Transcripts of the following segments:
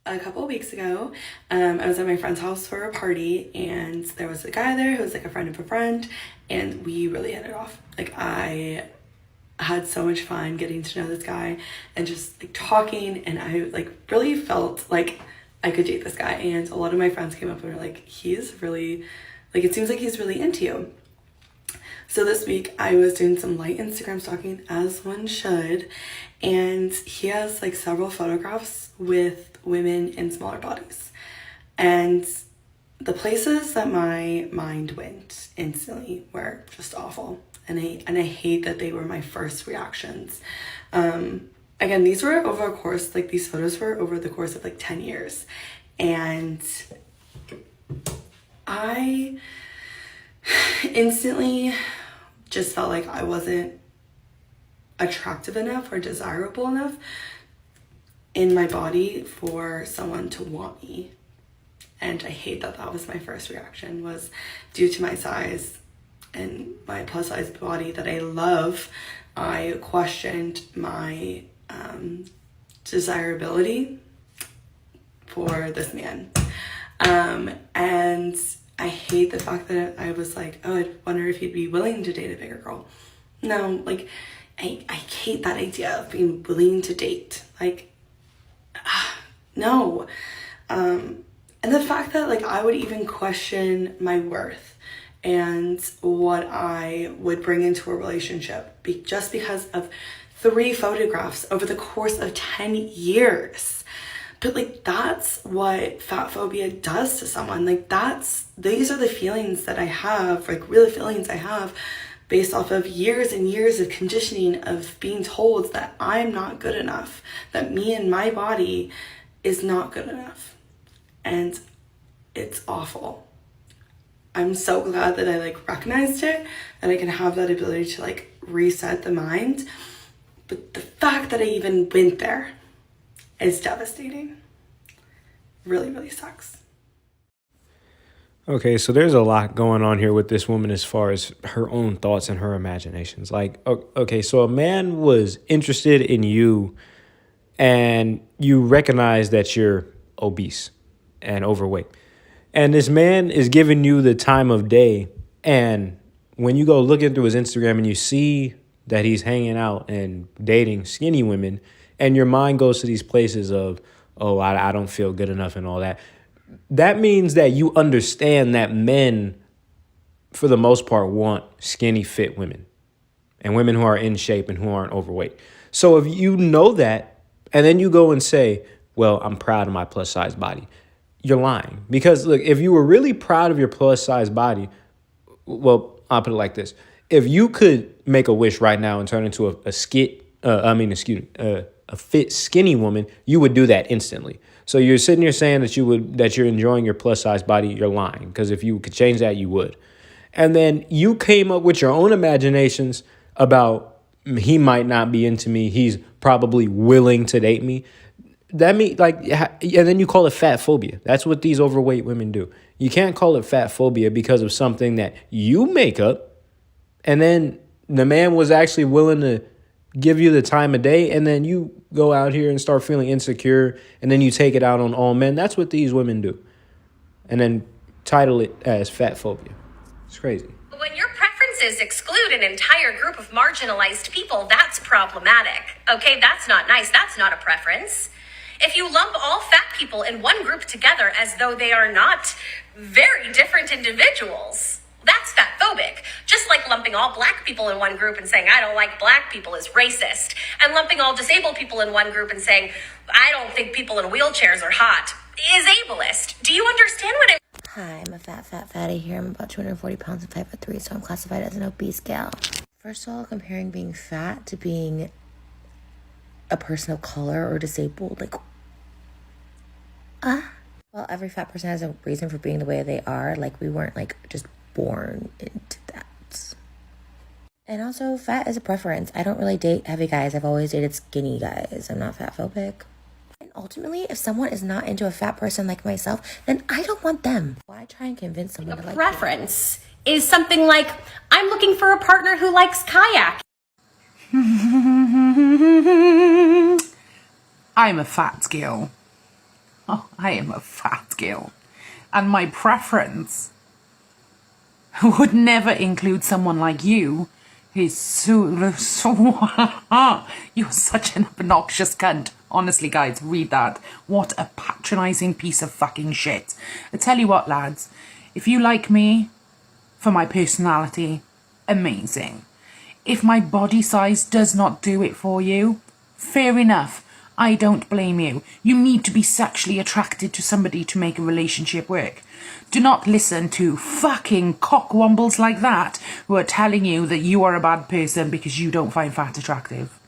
a couple of weeks ago, I was at my friend's house for a party, and there was a guy there who was like a friend of a friend, and we really hit it off. Like, I had so much fun getting to know this guy and just like talking, and I like really felt like I could date this guy. And a lot of my friends came up and were like, he's really, like, it seems like he's really into you. So this week I was doing some light Instagram stalking, as one should, and he has like several photographs with women in smaller bodies. And the places that my mind went instantly were just awful. And I hate that they were my first reactions. Again, these were over a course, like these photos were over the course of like 10 years. And I instantly just felt like I wasn't attractive enough or desirable enough in my body for someone to want me. And I hate that that was my first reaction, was due to my size and my plus size body that I love. I questioned my desirability for this man. And I hate the fact that I was like, oh, I wonder if he'd be willing to date a bigger girl. No, like, I hate that idea of being willing to date. Like, no. And the fact that like I would even question my worth and what I would bring into a relationship just because of 3 photographs over the course of 10 years. But like, that's what fat phobia does to someone. Like, these are the feelings that I have, like real feelings I have based off of years and years of conditioning of being told that I'm not good enough, that me and my body is not good enough. And it's awful. I'm so glad that I like recognized it and I can have that ability to like reset the mind. But the fact that I even went there is devastating. Really, really sucks. Okay, so there's a lot going on here with this woman as far as her own thoughts and her imaginations. Like, okay, so a man was interested in you and you recognize that you're obese and overweight. And this man is giving you the time of day. And when you go looking through his Instagram and you see that he's hanging out and dating skinny women, and your mind goes to these places of, oh, I don't feel good enough and all that. That means that you understand that men, for the most part, want skinny, fit women and women who are in shape and who aren't overweight. So if you know that, and then you go and say, well, I'm proud of my plus size body, you're lying. Because look, if you were really proud of your plus size body, well, I'll put it like this. If you could make a wish right now and turn into a fit skinny woman, you would do that instantly. So you're sitting here saying that you're enjoying your plus size body, you're lying. Because if you could change that, you would. And then you came up with your own imaginations about he might not be into me. He's probably willing to date me. That means like, and then you call it fat phobia. That's what these overweight women do. You can't call it fat phobia because of something that you make up. And then the man was actually willing to give you the time of day. And then you go out here and start feeling insecure. And then you take it out on all men. That's what these women do. And then title it as fat phobia. It's crazy. When your preferences exclude an entire group of marginalized people, that's problematic. Okay, that's not nice. That's not a preference. If you lump all fat people in one group together as though they are not very different individuals, that's fat phobic. Just like lumping all black people in one group and saying, I don't like black people is racist. And lumping all disabled people in one group and saying, I don't think people in wheelchairs are hot is ableist. Do you understand what it Hi, I'm a fat fatty here. I'm about 240 pounds and 5'3", so I'm classified as an obese gal. First of all, comparing being fat to being a person of color or disabled, like, well, every fat person has a reason for being the way they are. Like, we weren't, like, just born into that. And also, fat is a preference. I don't really date heavy guys. I've always dated skinny guys. I'm not fat phobic. And ultimately, if someone is not into a fat person like myself, then I don't want them. Why try and convince someone to like preference is something like, I'm looking for a partner who likes kayak. I'm a fat girl. Oh, I am a fat girl. And my preference would never include someone like you. He's so you're such an obnoxious cunt. Honestly, guys, read that. What a patronising piece of fucking shit. I tell you what, lads, if you like me for my personality, amazing. If my body size does not do it for you, fair enough. I don't blame you. You need to be sexually attracted to somebody to make a relationship work. Do not listen to fucking cockwombles like that who are telling you that you are a bad person because you don't find fat attractive.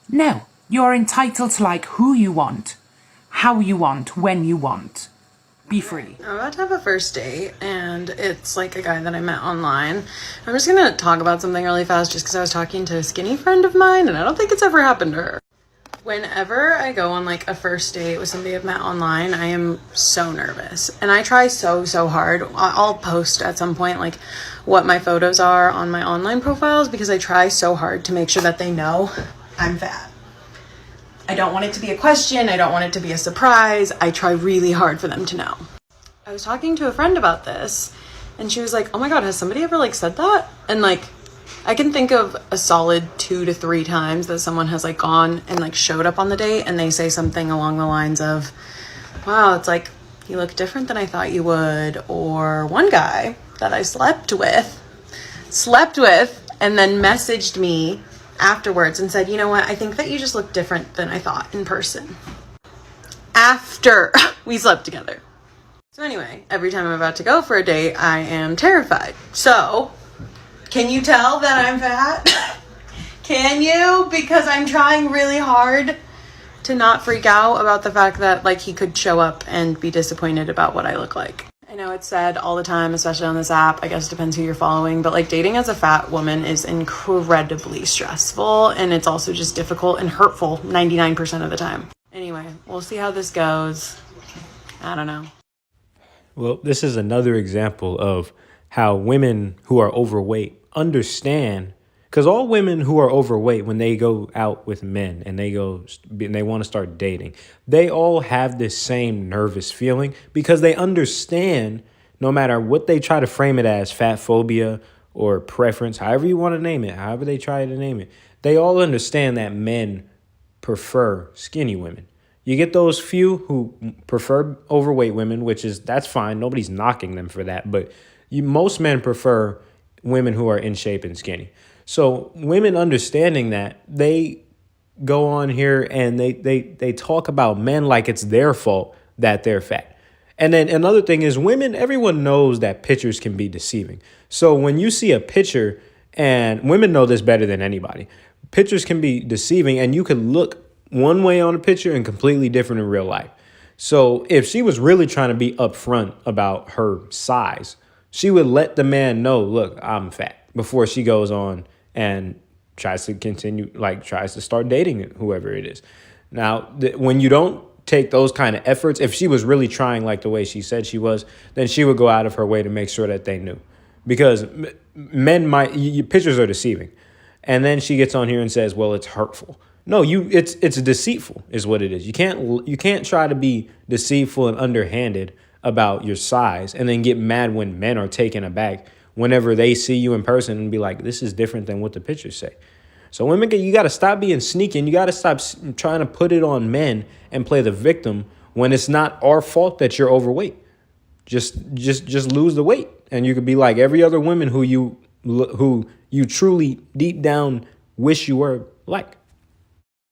No, you are entitled to like who you want, how you want, when you want. Be free. I'm about to have a first date, and it's like a guy that I met online. I'm just gonna talk about something really fast just because I was talking to a skinny friend of mine, and I don't think it's ever happened to her. Whenever I go on like a first date with somebody I've met online, I am so nervous, and I try so hard. I'll post at some point like what my photos are on my online profiles because I try so hard to make sure that they know I'm fat. I don't want it to be a question. I don't want it to be a surprise. I try really hard for them to know. I was talking to a friend about this, and she was like, oh my God, has somebody ever like said that? And like, I can think of a solid 2 to 3 times that someone has like gone and like showed up on the date and they say something along the lines of, wow, it's like, you look different than I thought you would. Or one guy that I slept with and then messaged me afterwards and said, you know what, I think that you just look different than I thought in person. After we slept together. So anyway, every time I'm about to go for a date, I am terrified. So, can you tell that I'm fat? Can you? Because I'm trying really hard to not freak out about the fact that like he could show up and be disappointed about what I look like. I know it's said all the time, especially on this app, I guess it depends who you're following, but like dating as a fat woman is incredibly stressful, and it's also just difficult and hurtful 99% of the time. Anyway, we'll see how this goes. I don't know. Well, this is another example of how women who are overweight understand, because all women who are overweight, when they go out with men and they want to start dating, they all have this same nervous feeling because they understand, no matter what they try to frame it as, fat phobia or preference, however you want to name it, however they try to name it, they all understand that men prefer skinny women. You get those few who prefer overweight women, that's fine. Nobody's knocking them for that. But most men prefer women who are in shape and skinny. So women understanding that, they go on here and they talk about men like it's their fault that they're fat. And then another thing is everyone knows that pictures can be deceiving. So when you see a picture, and women know this better than anybody, pictures can be deceiving, and you could look one way on a picture and completely different in real life. So if she was really trying to be upfront about her size, she would let the man know, look, I'm fat, before she goes on and tries to start dating whoever it is. Now, when you don't take those kind of efforts, if she was really trying like the way she said she was, then she would go out of her way to make sure that they knew. Because men pictures are deceiving. And then she gets on here and says, well, it's hurtful. No, it's deceitful is what it is. You can't try to be deceitful and underhanded about your size and then get mad when men are taken aback whenever they see you in person and be like, this is different than what the pictures say. So women, you got to stop being sneaky, and you got to stop trying to put it on men and play the victim when it's not our fault that you're overweight. Just lose the weight, and you could be like every other woman who you truly deep down wish you were like.